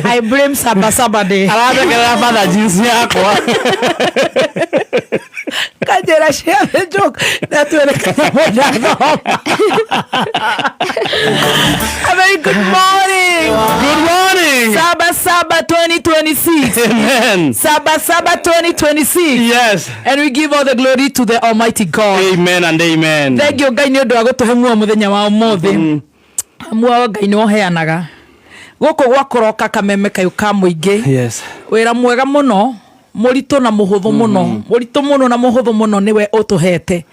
I blame Saba Day. Kajera share the joke. That's when a very good morning. Good morning. Saba 2026. Amen. Saba 2026. Yes. And we give all the glory to the Almighty God. Amen and amen. Thank you, God. Ndio ago tuhemu muthenya wa mothe. Amwa Ngai no heanaga. Goko gwakoroka kameme kayo ka muingi. Yes. Wira mwega muno. Murito na muhuthu muno murito muno na muhuthu muno niwe utuhete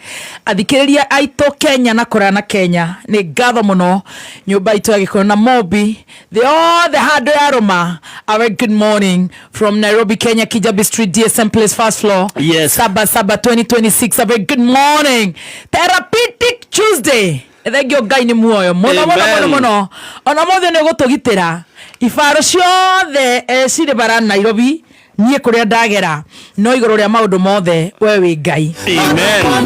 athikiriria aito Kenya na kurana Kenya ni ngatho muno nyumba itu agikona na Mobi the hard aroma. A very good morning from Nairobi, Kenya, Kijabi Street, DSM Place, first floor. Yes. Saba 2026. A very good morning. Therapeutic Tuesday. Thegio Ngai ni muoyo muno ona mothe ne gutugitira ifaro ciothe cire bara Nairobi nie kuria ndagera no igoro ria maundu mothe we wi Ngai. Amen.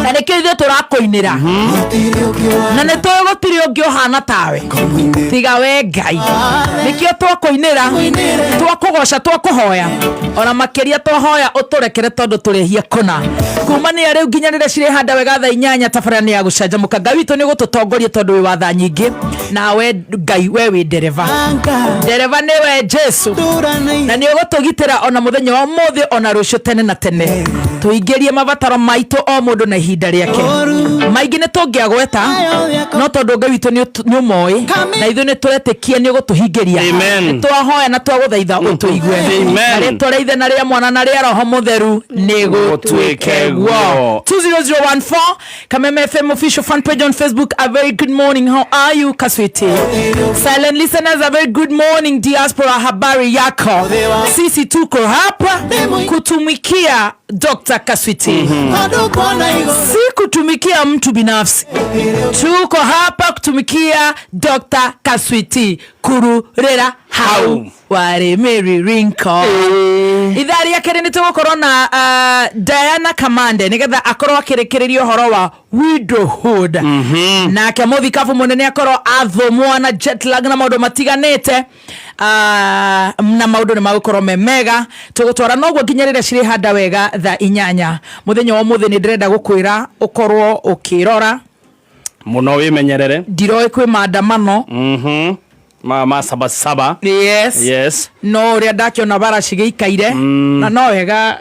Na nikithe turakoinira na ne twegotiri ungi ohana tawe tiga we Ngai nikio twakoinira twakugoca twakuhoya ona makiria twahoya uturekere tondu turehia kuna kuma ni ari nginya rire cire handa wega tha 8 tabarani ya gucanjamuka Ngai witu ni gututongoria tondu wi watha nyingi na we Ngai we wi dereva ni we Jesu na ni ugutugitira ona muthenya wa mothe ona rucio tene na tene tuingerie mabataro maitu o mundu na ihinda riake maingi ne tungiagweta no tondu Ngai witu ni umoi na ithu ni turetikia ni ugutuhingeria twahoya na twaguthaitha utuigue na twareithe na ria mwana na ria roho mutheru ni gutwike guo 20014 Kameme FM official fan page on Facebook. A very good morning. How are you, Kaswiti? Silent listeners, a very good morning. Diaspora, habari yako? Sisi tuko hapa kutumikia Dr. Kaswiti. Si kutumikia mtu binafsi. Tuko hapa kutumikia Dr. Kaswiti. Kururera hau ware Mary Rinko. Idhari ya kere nitugo korona Diana Kamande nigetha akorwa kirekererio horo wa widowhood. Na kemothi kafu munene akorwa athomwa na jet lag na maundu matiganete. Na maundu ni magukorwo memega tugutwara no gwo nginyarira cire handa wega tha 8 muthenya wa muthe ni ndirenda gukwira ukorwo ukirora muno wimenyerere ndiroe kwi maandamano mama Saba. Yes. No ria ndakiona bara cigeikaire na no wega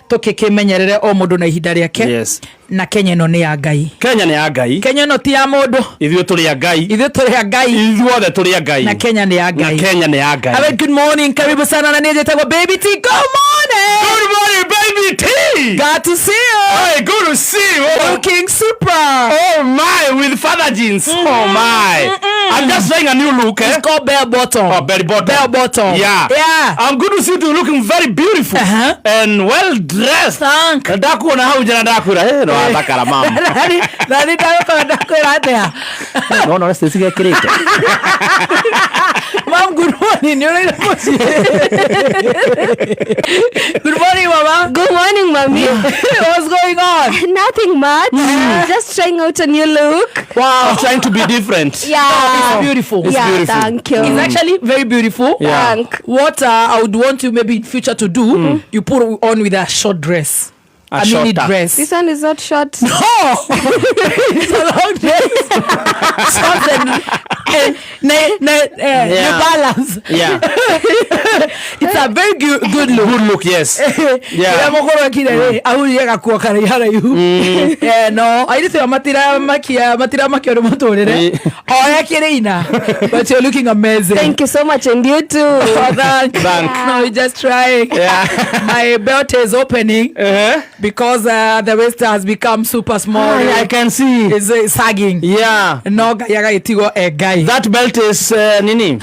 tukikimenyerere o mundu na ihinda riake. Yes. Na Kenya no ni ya Ngai. Kenya no ti ya mundu. Ithuĩ tũrĩ a Ngai. Ithuothe tũrĩ a Ngai. Na Kenya ni ya Ngai. A very good morning. Karibu sana na nije tegwa Baby T. Good morning. Good morning Baby T. Glad to see you. Hey, good to see you. Looking super. Oh my, with father jeans. Oh my. I'm just wearing a new look. It's called bell bottom. Oh, belly bottom. Bell bottom. Yeah. I'm good to see you looking very beautiful and well dressed. Thank. Ndakuona hau jana ndakwira no atakara mama. Nani ndakwira atia. No sisi kirete. Mom, good morning. Good morning, Mama. Good morning, Mommy. What's going on? Nothing much. Just trying out a new look. Wow. I'm trying to be different. Yeah. It's beautiful. It's beautiful. Thank you. It's actually very beautiful. Yeah. What I would want you maybe in future to do, you put on with a short dress. A mini dress. This one is not short. No! It's a long dress. Short You balance. Yeah. It's a very good look. Good look, yes. Yeah. Mokoro kire ahuri gakuo kare haraihu. No, airite matira makia ro muturire. Oya kireina. But you're looking amazing. Thank you so much, and you too. Oh, thanks. No, we just trying. Yeah. My belt is opening because the waist has become super small. I can see. It's sagging. Yeah. No, yaga itigo guy. That belt is nini?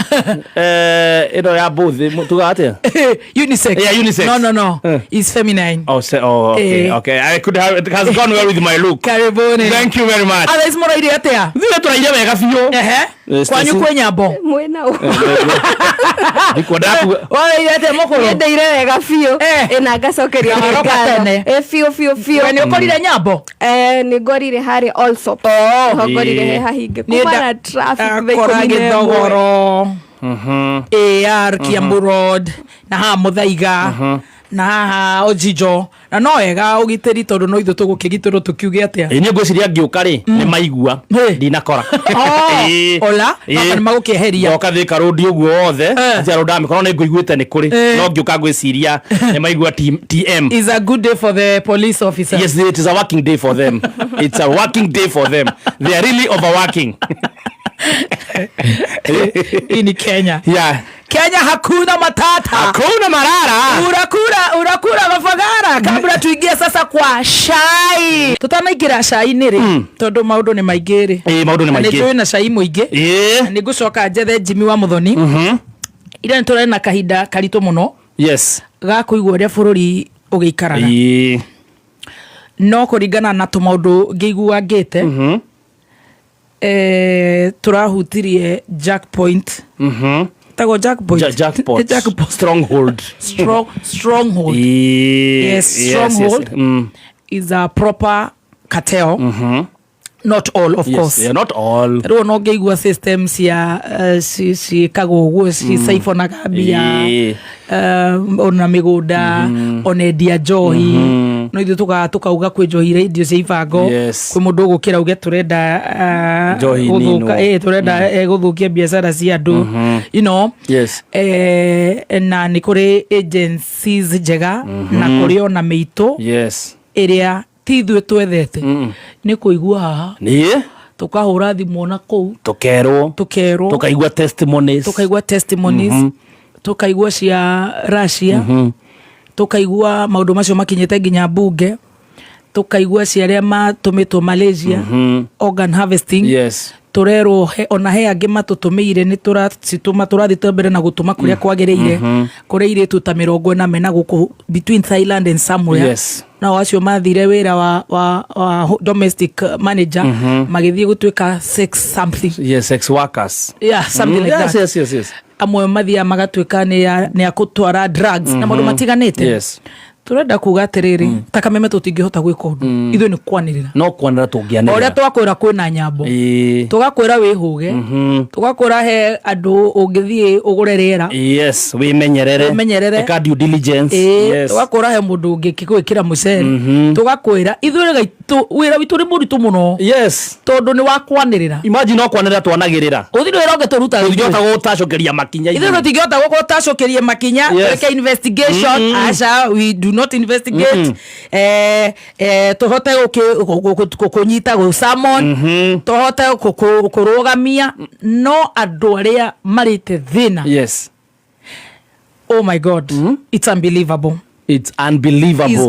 Ya both. Tugate. Unisex. Yeah, unisex. No. It's feminine. Okay. Okay. I could have. It has gone well with my look. Karibuni. Thank you very much. Ala ismo idea atia. Zile turaija wega fiyo. Kwanyu kwenyambo. Mwena. Niko daku. Wala idea atia mokoro. Yende ire wega fiyo. Ena gacokeria tene. Fiyo. When you call nyambo. Ni gorire hari also. Gorire hahinge. Kumara traffic korage dogoro. AR Kiambu Road na ha Muthaiga na ha Ojijo na no ega ugiteri tondu no ithu tugukigitiro tukiuge atia ni ngwiciria ngiuka ri ni maigua ndinakora ola baba magukeheria oka thika road uguo othe atia road amikono ni nguiguite ni kuri no ngiuka ngwiciria ni maigua TM. Is a good day for the police officers. Yes, it is a working day for them. It's a working day for them. They are really overworking. In Kenya. Yeah. Kenya hakuna matata. Hakuna marara. Urakura mafagara. Kabla tuingie sasa kwa shai. Tutanaikira shai niri. Tondu maundu ni maigiri. Maundu ni maigiri. Ni na shai muingi. Ni gucoka njethe Jimmy wa Muthoni. Ira nitore na kahinda karito muno. Yes. Ga kuigwa uria bururi ugiikaraga. No kuringana na tumaundu ngiigua ngite. Turahutirie Jackpoint. Tago Jackpoint. Jackpot. Stronghold. Stronghold. Yes, Stronghold is a proper cartel. Not all, of course. Yeah, not all. Ro no geigua systems ya si kagogo si saifona gabia ona migunda ona dia johi no ithu tukauga kwi johi radio cia ibango kwi mundu gukira uge turenda guthuka turenda guthukia biashara cia andu you know. Yes. Na ni kuri agencies njega na kuri ona miito iria tithwe twethete ni kuigua haha ni tukahura thimu na kou tukerwo tukaigua testimonies tukaigua cia Russia tukaigua maundu macio makinyete nginya bunge tukaigua cia aria matumitwo Malaysia organ harvesting turero ona he angi matutumiire ni turacituma turathite mbere na gutuma kuria kwagiriire kuria iritu ta 40 mena guku between Thailand and somewhere na wacio mathire wira wa domestic manager magithie gutuika sex workers something like that. Yes. Amwe mathia magatuika ni akutwara drugs na maundu matiganite. Turenda kuga atiriri takameme tutingihota gwika undu ithu ni kwanirira no kwanira tungianira oria twakwira kwina nyambo tugakwira wihuge tugakwira he andu ungithie ugure rera wimenyerere eka due diligence tugakwira he mundu ungikigwikira mucere tugakwira ithu wira witu ri muritu muno tondu ni wakwanirira. Imagine no kwanirira twanagirira uthiro wira ungeturuta tuthigota gutacokeria makinya ithu tutingihota gutacokeria makinya reke investigation asha we do not investigate tuhote kukunyita go summon tuhote kurugamia no andu aria marite thina. Oh my God. It's unbelievable. It's unbelievable.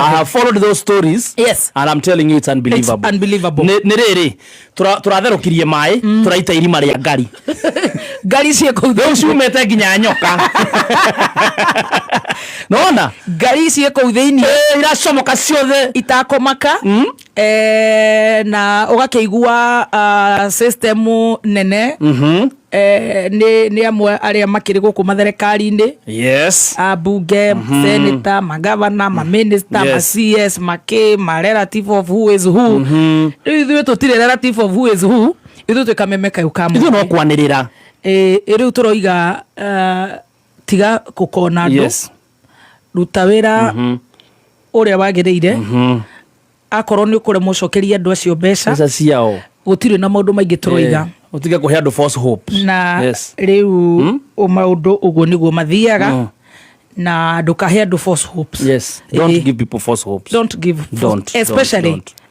I have followed those stories. And I'm telling you it's unbelievable. It's unbelievable. Niriri turatherũkirie mai turaita irima ria ngari. Ngari cieko those umete nginya nyoka. Nona ngari cieko thiini iracomoka ciothe itakomaka na ugakeigua system nene ni amwe aria makiri guku matherikari-ini abunge senator magavana maminister ma CS ma relative of who is who ithu tutire relative of who is who ithu tukamemeka ukamu ithu no kwanirira riu turoiga tiga gukona andu ruta wira uria wagiriire akorwo ni ukure mucokeria andu acio mbeca ciao gutire na maundu maingi turoiga utige kuhe andu false hopes na riu maundu uguo niguo mathiaga na ndukahe andu false hopes. Yes, don't give people false hopes. Don't give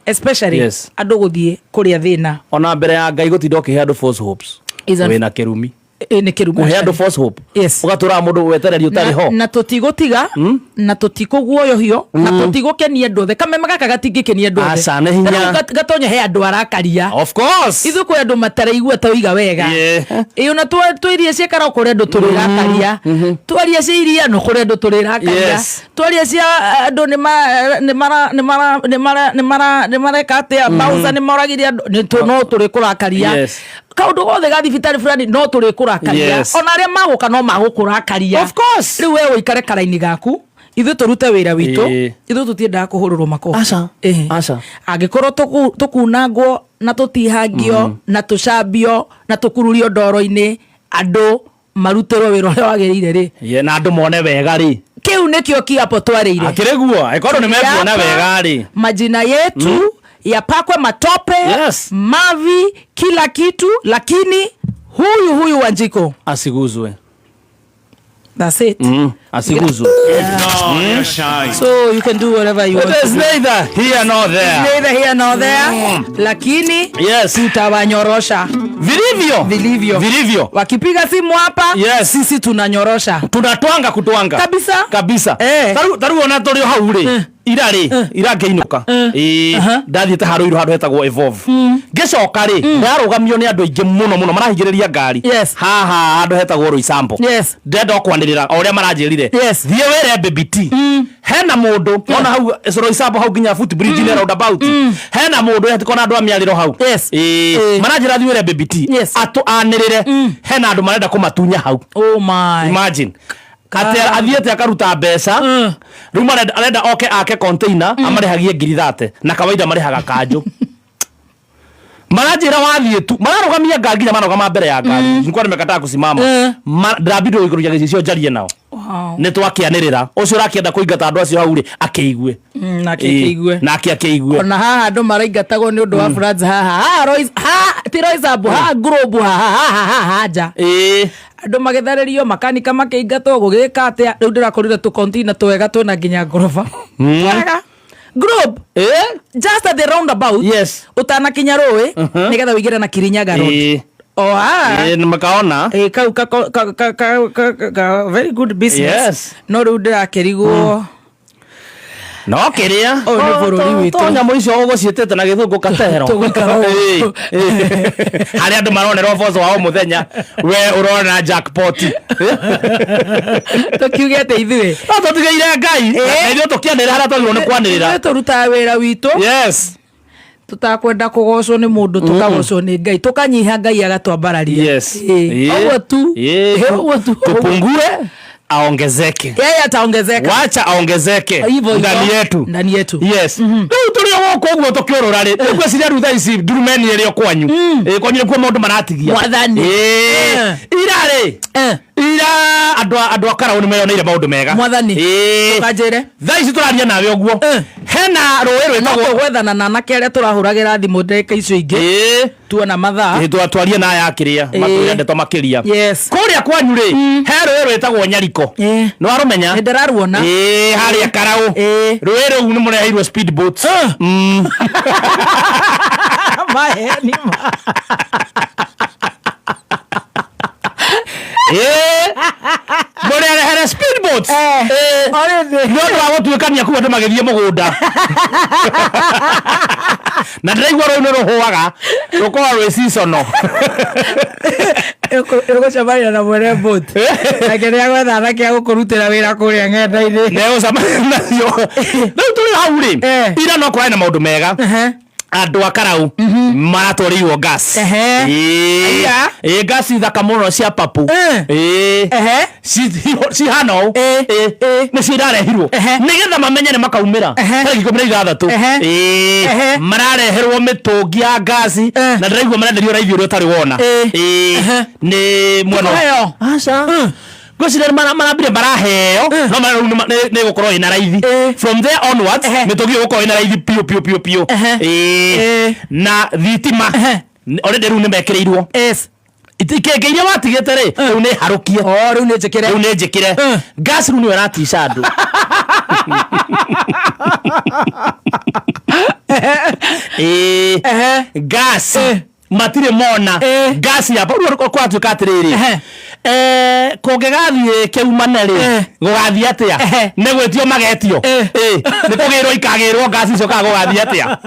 especially yes. andu guthie kuria thina ona mbere ya Ngai gutinda ukihe andu false hopes wina kirumi ni kirumi kuhe andu false hope yes. ugatura mundu wetereri utari ho na tutigutiga na tutikuguoyohio na tutigukenia andu othe kameme gaka gatingikenia andu othe aca ne hinya gatonya he andu arakaria of course ithu kwe andu mataraigua ta uiga wega iyo na twirie ciekara kuri andu turirakaria twaria cia iria no kuri andu turirakaria twaria cia andu ni mareka atia bauza ni moragiria no turikurakaria kaundu gothe gathi vitari fulani no turikurakaria ona aria maguka no magukurakaria of course riu wewe ikare karaini gaku ithu turute wira witu ithu tutiendaga kuhururwo makofi aca angikorwo tukunangwo na tutihangio na tucambio na tukururio ndoro-ini andu marutirwo wira uria wagirire ri na andu mone wega ri kiu nikio kiapo twarĩire akiriguo ekorwo ni mekuona wega ri majina yetu yapakwe matope mavi kila kitu, lakini huyu Wanjiko asiguzwe. That's it. Asiguzwe. So you can do whatever you want. It is neither here nor there. Neither here nor there. Lakini tutawanyorosha vilivyo. Wakipiga simu hapa sisi tunanyorosha. Tunatwanga kutwanga. Kabisa. Taru ona turi hau ri. Ira ngeinuka ndathiete haruiru handu hetagwo Evolve ngicoka ri ndarugamio ni andu aingi muno marahingiriria ngari haha handu hetagwo Roysambu ndenda kwanirira o uria maranjirire thie were BBT hena mundu ona hau Roysambu hau nginya footbridge ni roundabout hena mundu etikona andu amiariro hau maranjira thie were BBT atu anirire hena andu marenda kumatunya hau. Oh my, imagine atera athiete akaruta mbeca ruma arenda oke ake container amarehagie 30 na kawaida marehaga kanjo marajira wathie tu mararogamia ngari nginya marogama mbere ya ngari niko nimekataa kusimama ndabido ikuruja gicio jarie nao ne twakianirira ucio rakienda kuingata andu acio hau ri akeigue na akeigue ona haha andu maraingatagwo ni undu wa Floods haha Roysambu group haja andu magetharirio makanika makeingatwo gugika atia riu ndirakorire tu container twega twina nginya ngorofa twega group just at the roundabout utana kinya roi nigetha wigire na Kirinyaga road makaona very good business no riu ndirakirigwo no kiria ni bururi witu tonya muicio ugucietete na githungu katero hari andu maronerwo bozo wao muthenya we urona jackpot tukiugete ithuĩ no tutigeire Ngai na ithuĩ tukianĩrĩra haria twagĩrĩirwo nĩ kwanĩrĩra turutaga wĩra witũ tutakwenda kugocwo ni mundu tukagocwo ni Ngai tukanyiha Ngai agatwambararia ũguo tu tupungue aongezeke. Yeye ataongezeka. Wacha aongezeke ndani yetu. Yes. Ndio tulio woko guo tukiorora ri. Ngwe ciria rutha ici ndurumeni iri okwanyu. Kwanyu kwa maundu maratigia. Mwathani. Ira andwa akara ni meyoneire maundu mega. Mwathani. Tukajire. Tha ici turaria nawe oguo. Hena rũĩ rwĩtagwo gwethana na anake turahuragira thimũ ndeka icio ingĩ tuona mathaa twaria na aya akĩrĩa matũria ndeto makĩria kũrĩa kwanyu rĩ he rũĩ rwĩtagwo Nyariko nĩ warũmenya nĩ ndĩraruona harĩa Karaũ rũĩ rũu nĩ mũreheirwo speed boats maheni mũrehere speed boats no twagũtuĩkania kuo andũ magĩthiĩ mũgũnda na ndĩraigua rũĩ nĩ rũhũaga rũkoragwo rwĩ seasonal ũgũcemania na mwene boat nake nĩ agwetha anake a gũkũrutĩra wĩra kũrĩa ng'enda-inĩ negũcemania nacio rĩu tũrĩ hau rĩ ira no kũrarĩ na maũndũ mega andu a Karaũ maratwarĩirwo gas gas thaka mũno cia papu cihana ũũ nĩcio irarehirwo nĩgetha mamenye nĩ makaumĩra tarĩki 16 marareherwo mĩtũngi ya gas na ndĩraigua marenderio raithi ũrĩa ũtarĩ wona nĩ mwena aca gwĩciria marambire maraheo no nĩ gũkorwo ĩna raithi from there onwards mĩtũngi gũkorwo ĩna raithi piũ na thitima already rĩu nĩmekireirwo yes itikenge iria watigĩte rĩ rĩu nĩ harukie rĩu nĩ njĩkĩre gas rĩu nĩwe aratica andũ gas matire mona gas ya rĩu kwatuĩka atĩrĩrĩ kũngĩgathiĩ kĩumane rĩ gũgathiĩ atĩa nĩ gwĩtio magetio nĩ kũgĩrwo ikagĩrwo gas icio kaga gũgathiĩ atĩa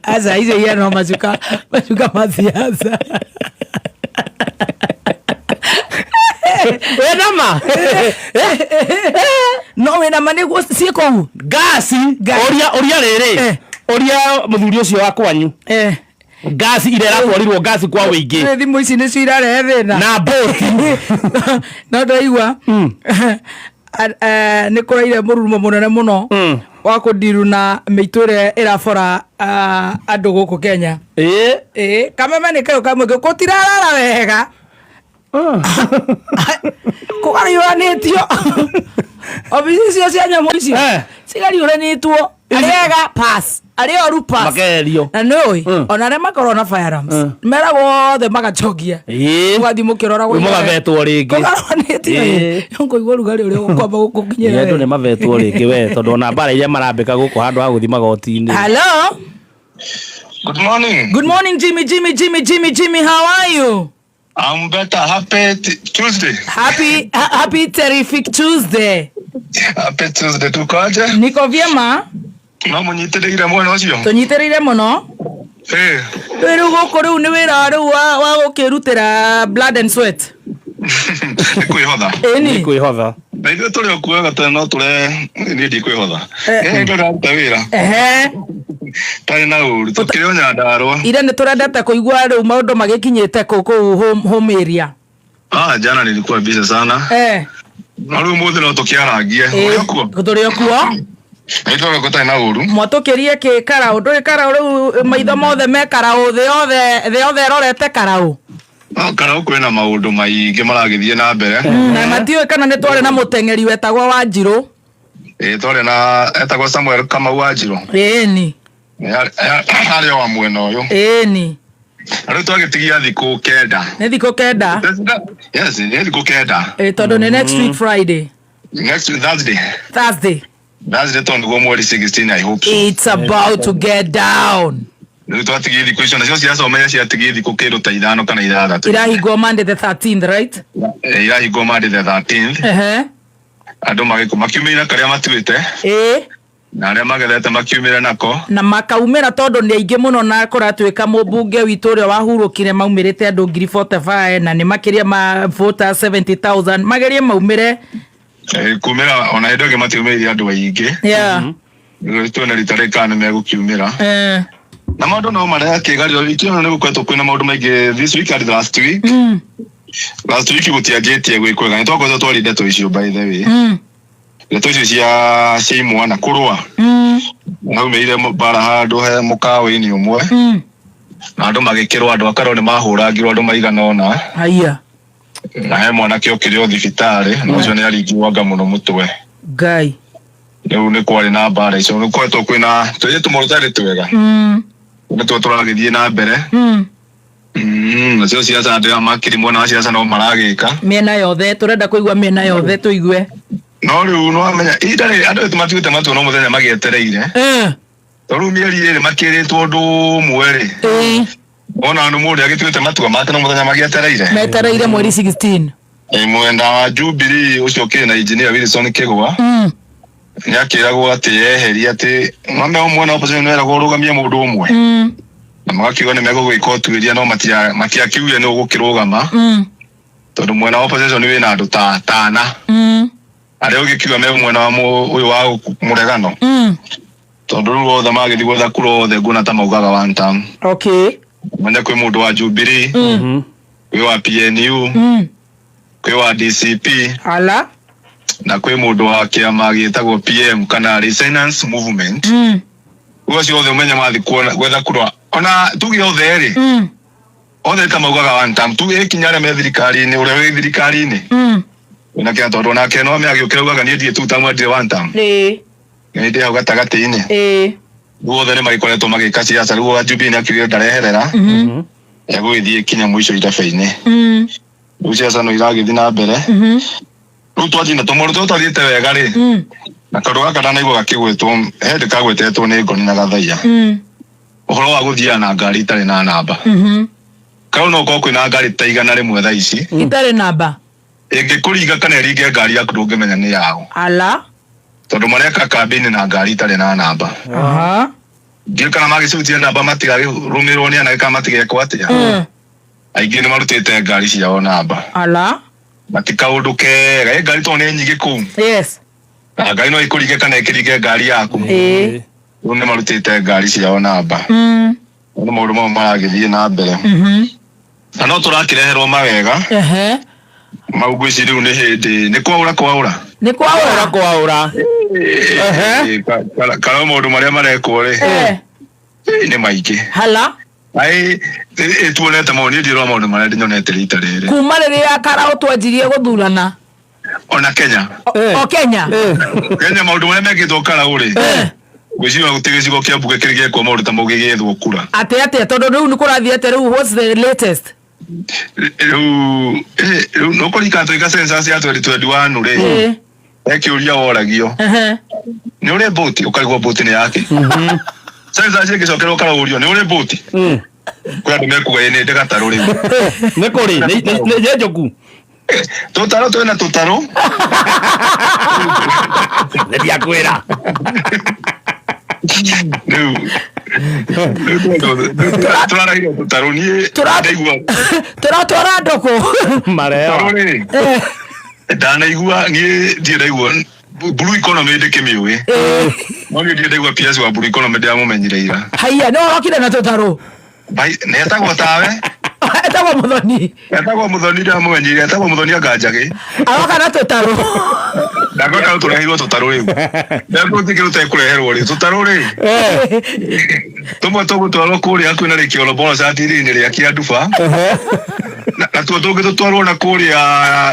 aca icio no macuka mathiaca wenama no wenama nĩguo ciĩkũu gas ũria rĩrĩ ũria mũthuri ũcio wa kwanyu gas ile ratwarirwo gas kwa wĩingĩ thimũ ici nĩcio irarehe thĩna na boti no ndaigua nĩ kũraire mũrurumo mũnene mũno wa kũndiru na mĩitũ ĩrĩa ĩrabora andũ gũkũ Kenya kameme nĩ kayo kamwe gũtirarara wega kũgariũranĩtio obici icio cia nyamũ icio cigariũranĩtwo arĩega pass arĩa oru pass makerio na nĩũĩ ona arĩa makorwo na firearms meragwo othe magacokia ũgathiĩ mũkĩroragwo mũgavetwo rĩngĩ kũgariũranĩtio kũigua rugarĩ ũrĩa ũkwamba gũkinyĩra andũ nĩ mavetwo rĩngĩ we tondũ ona mbara iria marambĩka gũkũ handũ ha gũthiĩ magoti-inĩ. Hello. Good morning. Good morning, Jimmy. How are you? I'm better. Happy Tuesday. Happy terrific Tuesday. Happy Tuesday tukoje? Niko vyema. No munyitĩrĩire mwena ũcio. Tũnyitĩrĩire mũno. Rĩu gũkũ rĩu nĩ wĩra rĩu wa gũkĩrutĩra blood and sweat. Kwĩhotha. Nĩ kwĩhotha. Na ithuĩ tũrĩ okuaga tene no niĩ ndikwĩhotha. Ndĩraruta wĩra. Tarĩ na ũru tũkĩrĩ Nyandarua. Ire nĩ tũrendete kũigua rĩu maũndũ magĩkinyĩte kũu home area. Jana nilikuwa busy sana. Na rĩu mũthĩ no tũkĩarangie. Tũrĩ okuo. Nĩtũrĩ gũtarĩ na ũru. Mwatũkĩrie kĩkaraũ ndũrĩ karaũ rĩu maitho mothe me karaũ thĩ yothe ĩrorete karaũ. Karaũ kwĩna maũndũ maingĩ maragĩthiĩ na mbere. Na matiũĩ kana nĩ twarĩ na mũteng'eri wetagwo Wanjirũ. Twarĩ na etagwo Samuel Kamau Wanjirũ. Ĩni. Harĩ wa mwena ũyũ. Ĩni. Rĩu twagĩtigia thikũ 9. Nĩ thikũ 9? Yes, nĩ thikũ 9. Tondũ nĩ next week Friday. Next week Thursday. Thursday tondũ guo mweri 16 I hope so. It's about to get down. Rĩu twatigia thikũ icio nacio ciacomeria ciatigia thikũ kĩndũ ta 5 kana 6. Irahingwo Monday the 13th, right? Irahingwo Monday the 13th. Andũ makiumĩra karĩa matuĩte. Na arĩa magethete makiumĩra nako. Na makaumĩra tondũ nĩ aingĩ mũno na kũratuĩka mũmbunge witũ ũrĩa wahurũkire maumĩrĩte andũ 45 na nĩ makĩria ma voters 70,000 magerie maumĩre. Kumĩra ona hĩndĩ ĩngĩ matiumĩrire andũ aingĩ. Rĩu tuona rita rĩka nĩ megũkiumĩra. Na maũndũ no marakĩgario wiki ĩno nĩ gũkoretwo kwĩna maũndũ maingĩ this week and last week. Last week gũtianjĩtie gwĩkwega nĩ twakoretwo twarĩ ndeto icio by the way. Ndeto icio cia imwana kũrũa. Naumĩire mbara handũ he mũkawa-inĩ ũmwe. Na andũ magĩkĩrwo andũ akarwo nĩ mahũrangirwo andũ maigana ũna. Haiya. Na he mwanake ũkĩrĩ o thibitarĩ na ũcio nĩ aringirwo anga mũno mũtwe. Ngai. Rĩu nĩ kwarĩ na mbara icio nĩ koretwo kwĩna tũirĩtu mũrũtarĩ twega. Nĩtuo tũragĩthiĩ na mbere. Nacio ciaca andũ makĩri mwena wa ciaca no maragĩka. Mĩena yothe tũrenda kũigua mĩena yothe tũigue. No rĩu no amenya ihinda rĩrĩ andũ aitũ matuĩte matua no mũthenya magĩetereire. Tondũ mĩeri ĩrĩ makĩrĩtwo ũndũ ũmwe rĩ. Ona andũ mũndũ agĩtuĩte matua make no mũthenya magĩetereire. Metereire mweri 16. Mwenda wa Jubilee ũcio kĩrĩ na engineer Wilson Kĩgwa. Nĩ akĩragwo atĩ yeheria atĩ mwame ũmwe na opposition nĩeragwo ũrũgamie mũndũ ũmwe. Na magakiuga nĩ megũgĩka ũtuĩria no matiakiuge nĩ ũgũkĩrũgama. Tondũ mwena wa opposition wĩna andũ ta 5. Arĩa ũgĩkiuga me mwena wa ũyũ wa mũregano. Tondũ rĩu othe magĩthiĩ gwetha kura othe nguona ta maugaga one term. Okay. Mwanya kwĩ mũndũ wa Jubilee. Kwĩ wa PNU. Kwĩ wa DCP. Ala. Na kwĩ mũndũ wa kĩama gĩtagwo PM kana Resistance Movement. Ũcio othe ũmenye mathiĩ gwetha kura. Ona tuge othe rĩ. Othe ta maugaga one term. Tuge kinya arĩa me thirikari-inĩ ũrĩa wĩ thirikari-inĩ. Na kĩa tondũ nake no amĩagĩũkĩra ugaga niĩ ndiĩ two term ndire one term. Nĩ ndĩ hau gatagatĩ-inĩ. Rĩu othe nĩ magĩkoretwo magĩka ciaca rĩu wa Jubilee nĩ akiugire ndareherera. egũgĩthiĩ kinya mũico irabe-inĩ rĩu ciaca no iragĩthiĩ na mbere rĩu twathiĩ na tũmũndũ tũtũ twathiĩte wega rĩ na kaũndũ gaka ndanaigua gakĩgwĩtwo hĩndĩ kagwetetwo nĩ Ngoni na Gathaia ũhoro wa gũthiaga na ngari itarĩ na namba kau no gũkorwo kwĩna ngari ta igana rĩmwe thaa ici itarĩ namba ĩngĩkũringa kana ĩringe ngari yaku ndũngĩmenya nĩ yaũ ala tondũ mareka kambĩ-inĩ na ngari itarĩ na namba ndiũĩ kana magĩcutia namba matigakĩrũmĩrĩrwo nĩ anake kana matigekwo atĩa aingĩ nĩ marutĩte ngari ciao namba ala matikaũndũ kega ngari tondũ nĩ nyingĩ kũu yes na ngari no ĩkũringe kana ĩkĩringe ngari yaku rĩu nĩ marutĩte ngari ciao namba nĩ maũndũ mau maragĩthiĩ na mbere na no tũrakĩreherwo mawega mau ngwĩci rĩu nĩ hĩndĩ nĩ kwaũra nĩ kwaũra kana maũndũ marĩa marekwo rĩ nĩ maingĩ hala tuonete maũndũ niĩ ndirona maũndũ marĩa ndĩnyonete rita rĩrĩ kuma rĩrĩa Karaũ twanjirie gũthurana ona Kenya Kenya maũndũ marĩa mekĩtwo Karaũ rĩ gwĩciria gũtirĩ gĩcigo kĩa mbunge kĩrĩ gĩekwo maũndũ ta mau gĩgĩethwo kura atĩa tondũ rĩu nĩ kũrathiĩ atĩa rĩu what's the latest rĩu no kũrika twĩka census ya 2021 rĩ ekĩũria woragio nĩ ũrĩ bũti ũkarigwo bũti nĩ yake census ĩngĩcokerwo ũkaũrio nĩ ũrĩ bũti kwĩ andũ mekuga nĩ ndĩgatarũ rĩu nĩ kũrĩ nĩ njoku tũtarũ twĩna tũtarũ ndiakwĩra rĩu tũraraire tũtarũ niĩ tũratwara ndoko mareo ndanaigua niĩ ndiĩ ndaigua blue economy ndĩkĩmĩũĩ no niĩ ndiĩ ndaigua PS wa blue economy ndĩamũmenyire ira haiya nĩ wokire na tũtarũ nĩ etagwo tawe etagwo Mũthoni ndĩamũmenyire etagwo Mũthoni Anganjagĩ aroka na tũtarũ ndagoka tũreheirwo tũtarũ rĩu ndakũtigĩrwo tekũreherwo rĩ tũtarũ rĩ tũmwe tũgũtwarwo kũrĩa kwĩna rĩkĩoro borocati-inĩ rĩa Kĩanduba na tuo tũngĩ tũtwarwo na kũrĩa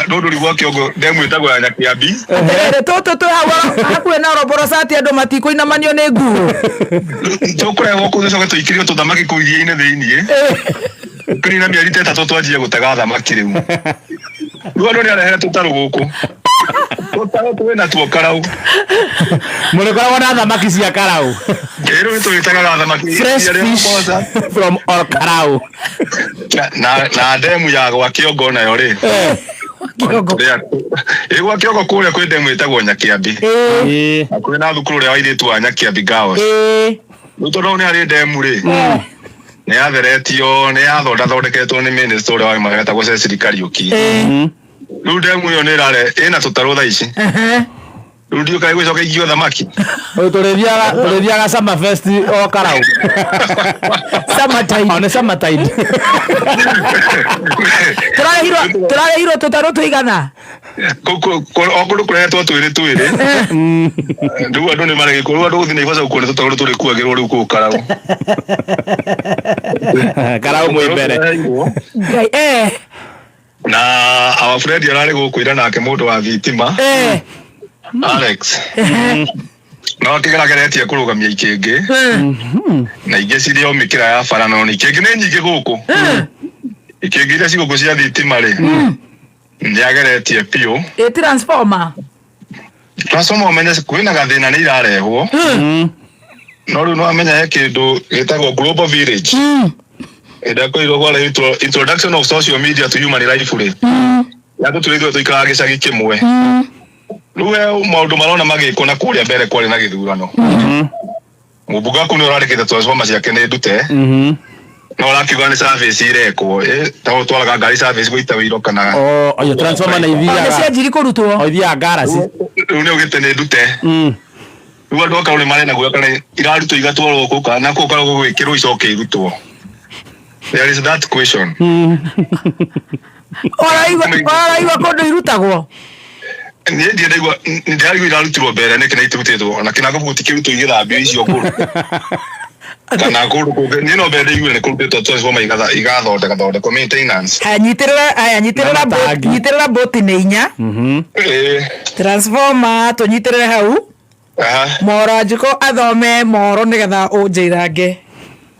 rũndũri gwa Kĩongo ndemu ĩtagwo ya Nyakĩambi tũtũ twĩ hakuhĩ na Roborocati andũ matikũinamanio nĩ nguo tũkũrehwo kũu tũcoke tũikĩrio tũthamaki kũu iria-inĩ thĩiniĩ ũkĩrĩ na mĩeri ta ĩtatũ twanjie gũtega thamaki rĩu andũ nĩ arehere tũtarũ gũkũ tũtarũ twĩna tuo Karaũ mũrĩkoragwo na thamaki cia Karaũ rĩu nĩ tũgĩtegaga thamaki from all Karaũ na ndemu ya gwa Kĩongo nayo rĩ gwa Kĩongo kũrĩa kwĩ ndemu ĩtagwo Nyakĩambi hakuhĩ na thukuru ũrĩa wa airĩtu wa Nyakĩambi Girls rĩu tondũ nĩ harĩ ndemu rĩ nĩ yatheretio nĩ yathondeketwo nĩ minister ũrĩa wa maĩ etagwo Cecily Kariuki rĩu ndemu ĩyo nĩ ĩna tũtarũ thaa ici rĩu ndiũĩ kaĩ gwĩcoka igio thamaki tũrĩthiaga Summer Fest o Karaũ Summertime tũrarehirwo tũtarũ tũigana okũndũ kũrehetwo twĩrĩ rĩu andũ nĩ maregĩkwo rĩu andũ gũthiĩ Naivasha kuona tũtarũ tũrĩ kuagĩrwo rĩu kũu Karaũ Karaũ mwĩ mbere na our friend ararĩ gũkũ ira nake mũndũ wa thitima Alex no akĩgerageretie kũrũgamia ikĩngĩ na ingĩ cirĩ o mĩkĩra ya bara no ikĩngĩ nĩ nyingĩ gũkũ ikĩngĩ iria cigũkũ cia thitima rĩ nĩ ageretie piũ transformer ũmenye kwĩna gathĩna nĩ irarehwo no rĩu no amenya he kĩndũ gĩtagwo Global Village ĩndakũirwo gwara introduction of social media to human life rĩ yatũtũrĩithio tũikaraga gĩcagi kĩmwe rĩu maũndũ marona magĩkwo na kũrĩa mbere kwarĩ na gĩthurano mũmbunge waku nĩ ũrarĩkĩte transformer ciake nĩ ndute no ũrakiuga nĩ service irekwo ta ũtwaraga ngari service gũita wĩiro kana transformer nĩ cianjiri kũrutwo ithiaga ngaraci rĩu nĩ ũgĩte nĩ ndute rĩu andũ akaũ nĩ marenda guoya kana irarutwo igatwarwo gũkũ kana kũu karagwo gwĩkĩrwo icoke irutwo there is that question oraigua kũndũ irutagwo niĩ ndiendaigua ndĩrarigwo irarutirwo mbere nĩkĩ na itirutĩtwo na kĩna gũbuti kĩrutwo igĩthambio icio ngũrũ kana kũndũ kũngĩ niĩ no mbere igũe nĩ kũrutĩtwo transformer igathondekwo maintenance nyitĩrĩra boti nĩ inya transformer tũnyitĩrĩre hau moro njũko athome moro nĩgetha ũnjĩrange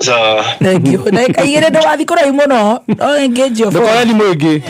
Sawa. Thank you. Na kaigire ndo wathi kora imo no. No engage your phone. Ndokora ni mwingi.